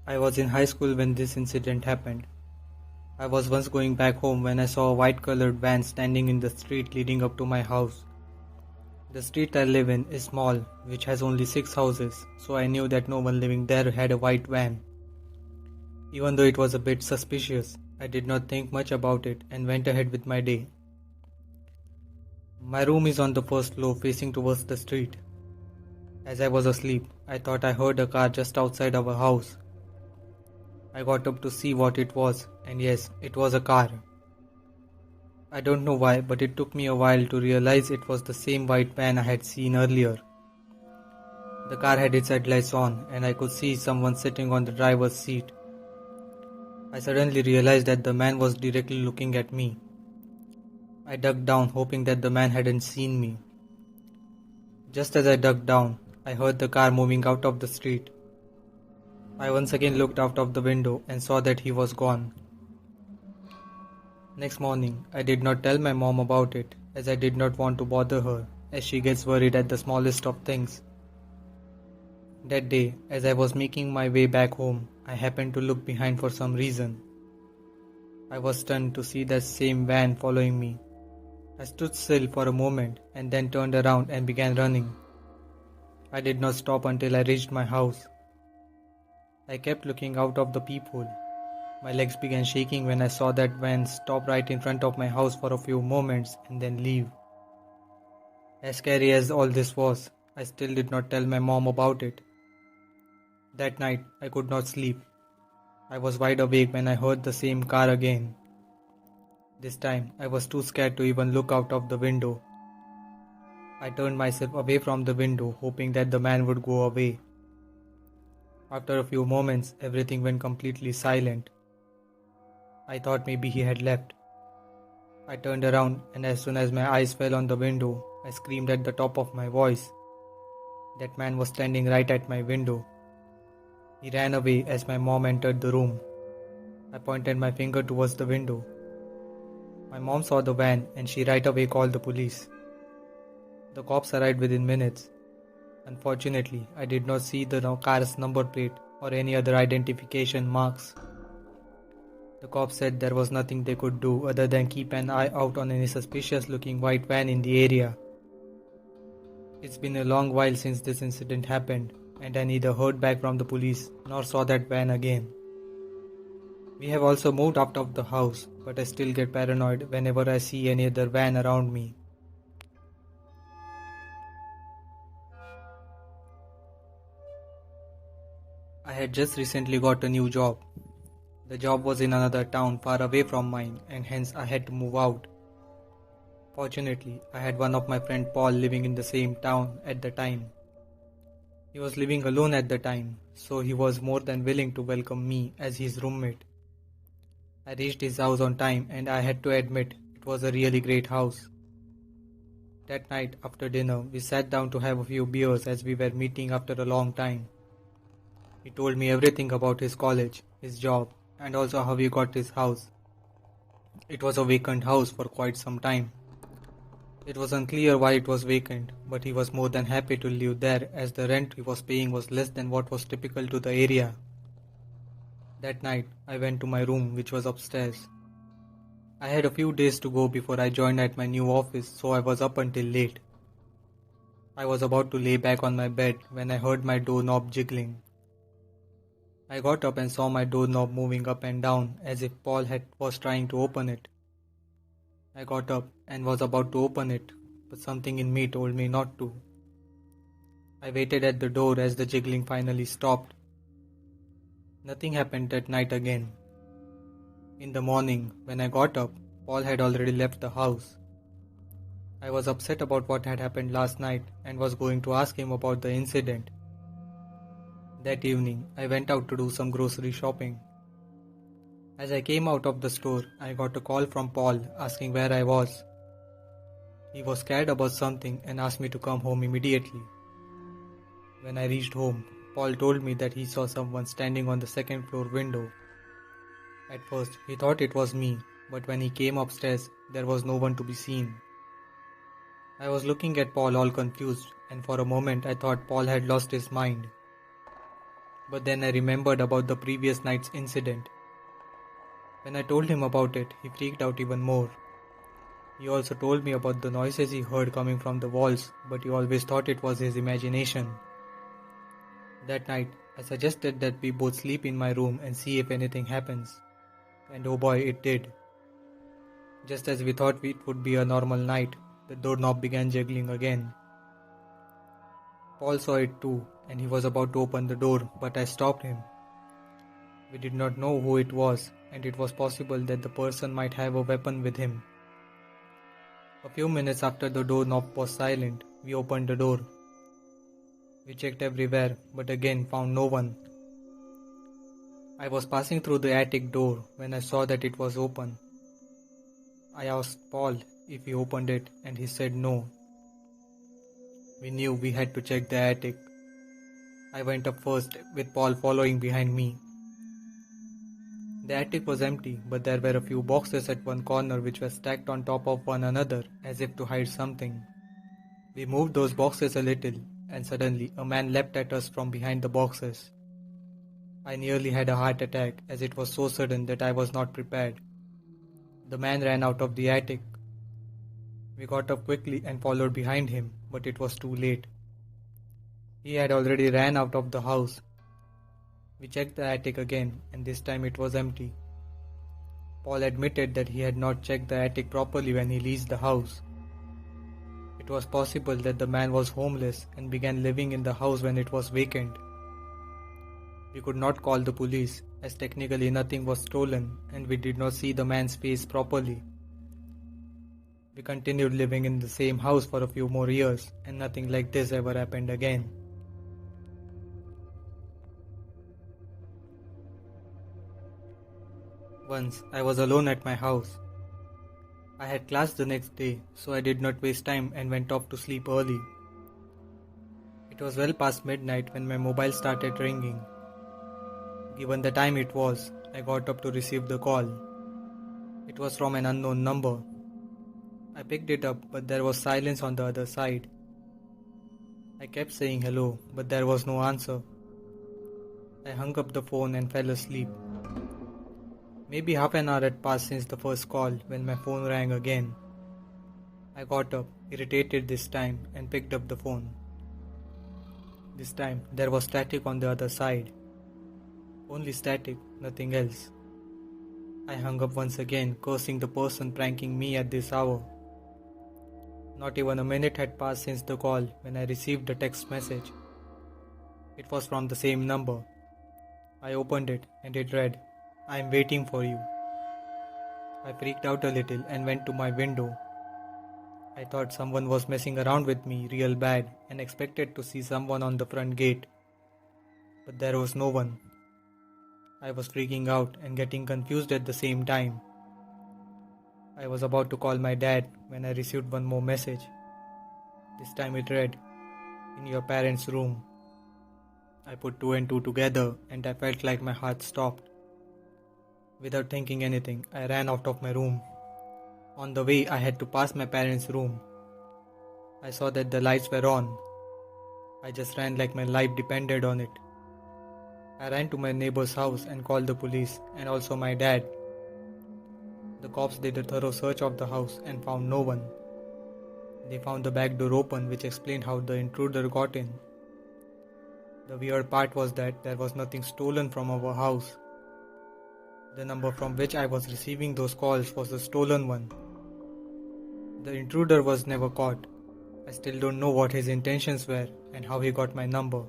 I was in high school when this incident happened. I was once going back home when I saw a white colored van standing in the street leading up to my house. The street I live in is small, which has only 6 houses, so I knew that no one living there had a white van. Even though it was a bit suspicious, I did not think much about it and went ahead with my day. My room is on the first floor facing towards the street. As I was asleep, I thought I heard a car just outside our house. I got up to see what it was, and yes, it was a car. I don't know why, but it took me a while to realize it was the same white van I had seen earlier. The car had its headlights on, and I could see someone sitting on the driver's seat. I suddenly realized that the man was directly looking at me. I ducked down, hoping that the man hadn't seen me. Just as I ducked down, I heard the car moving out of the street. I once again looked out of the window and saw that he was gone. Next morning, I did not tell my mom about it, as I did not want to bother her, as she gets worried at the smallest of things. That day, as I was making my way back home, I happened to look behind for some reason. I was stunned to see that same van following me. I stood still for a moment and then turned around and began running. I did not stop until I reached my house. I kept looking out of the peephole. My legs began shaking when I saw that van stop right in front of my house for a few moments and then leave. As scary as all this was, I still did not tell my mom about it. That night, I could not sleep. I was wide awake when I heard the same car again. This time, I was too scared to even look out of the window. I turned myself away from the window, hoping that the man would go away. After a few moments, everything went completely silent. I thought maybe he had left. I turned around, and as soon as my eyes fell on the window, I screamed at the top of my voice. That man was standing right at my window. He ran away as my mom entered the room. I pointed my finger towards the window. My mom saw the van and she right away called the police. The cops arrived within minutes. Unfortunately, I did not see the car's number plate or any other identification marks. The cops said there was nothing they could do other than keep an eye out on any suspicious looking white van in the area. It's been a long while since this incident happened, and I neither heard back from the police nor saw that van again. We have also moved out of the house, but I still get paranoid whenever I see any other van around me. I had just recently got a new job. The job was in another town far away from mine, and hence I had to move out. Fortunately, I had one of my friend Paul living in the same town at the time. He was living alone at the time, so he was more than willing to welcome me as his roommate. I reached his house on time, and I had to admit it was a really great house. That night after dinner, we sat down to have a few beers as we were meeting after a long time. He told me everything about his college, his job, and also how he got his house. It was a vacant house for quite some time. It was unclear why it was vacant, but he was more than happy to live there as the rent he was paying was less than what was typical to the area. That night, I went to my room, which was upstairs. I had a few days to go before I joined at my new office, so I was up until late. I was about to lay back on my bed when I heard my doorknob jiggling. I got up and saw my doorknob moving up and down as if Paul was trying to open it. I got up and was about to open it, but something in me told me not to. I waited at the door as the jiggling finally stopped. Nothing happened that night again. In the morning, when I got up, Paul had already left the house. I was upset about what had happened last night and was going to ask him about the incident. That evening, I went out to do some grocery shopping. As I came out of the store, I got a call from Paul asking where I was. He was scared about something and asked me to come home immediately. When I reached home, Paul told me that he saw someone standing on the second floor window. At first, he thought it was me, but when he came upstairs, there was no one to be seen. I was looking at Paul all confused, and for a moment I thought Paul had lost his mind. But then I remembered about the previous night's incident. When I told him about it, he freaked out even more. He also told me about the noises he heard coming from the walls, but he always thought it was his imagination. That night, I suggested that we both sleep in my room and see if anything happens. And oh boy, it did. Just as we thought it would be a normal night, the doorknob began jiggling again. Paul saw it too, and he was about to open the door, but I stopped him. We did not know who it was, and it was possible that the person might have a weapon with him. A few minutes after the doorknob was silent, we opened the door. We checked everywhere, but again found no one. I was passing through the attic door when I saw that it was open. I asked Paul if he opened it, and he said no. We knew we had to check the attic. I went up first, with Paul following behind me. The attic was empty, but there were a few boxes at one corner which were stacked on top of one another as if to hide something. We moved those boxes a little, and suddenly a man leapt at us from behind the boxes. I nearly had a heart attack as it was so sudden that I was not prepared. The man ran out of the attic. We got up quickly and followed behind him, but it was too late. He had already ran out of the house. We checked the attic again, and this time it was empty. Paul admitted that he had not checked the attic properly when he leased the house. It was possible that the man was homeless and began living in the house when it was vacant. We could not call the police, as technically nothing was stolen and we did not see the man's face properly. We continued living in the same house for a few more years, and nothing like this ever happened again. Once, I was alone at my house. I had class the next day, so I did not waste time and went off to sleep early. It was well past midnight when my mobile started ringing. Given the time it was, I got up to receive the call. It was from an unknown number. I picked it up, but there was silence on the other side. I kept saying hello, but there was no answer. I hung up the phone and fell asleep. Maybe half an hour had passed since the first call when my phone rang again. I got up, irritated this time, and picked up the phone. This time, there was static on the other side. Only static, nothing else. I hung up once again, cursing the person pranking me at this hour. Not even a minute had passed since the call when I received a text message. It was from the same number. I opened it and it read, "I am waiting for you." I freaked out a little and went to my window. I thought someone was messing around with me real bad and expected to see someone on the front gate. But there was no one. I was freaking out and getting confused at the same time. I was about to call my dad when I received one more message. This time it read, "In your parents' room." I put two and two together and I felt like my heart stopped. Without thinking anything, I ran out of my room. On the way, I had to pass my parents' room. I saw that the lights were on. I just ran like my life depended on it. I ran to my neighbor's house and called the police and also my dad. The cops did a thorough search of the house and found no one. They found the back door open, which explained how the intruder got in. The weird part was that there was nothing stolen from our house. The number from which I was receiving those calls was the stolen one. The intruder was never caught. I still don't know what his intentions were and how he got my number.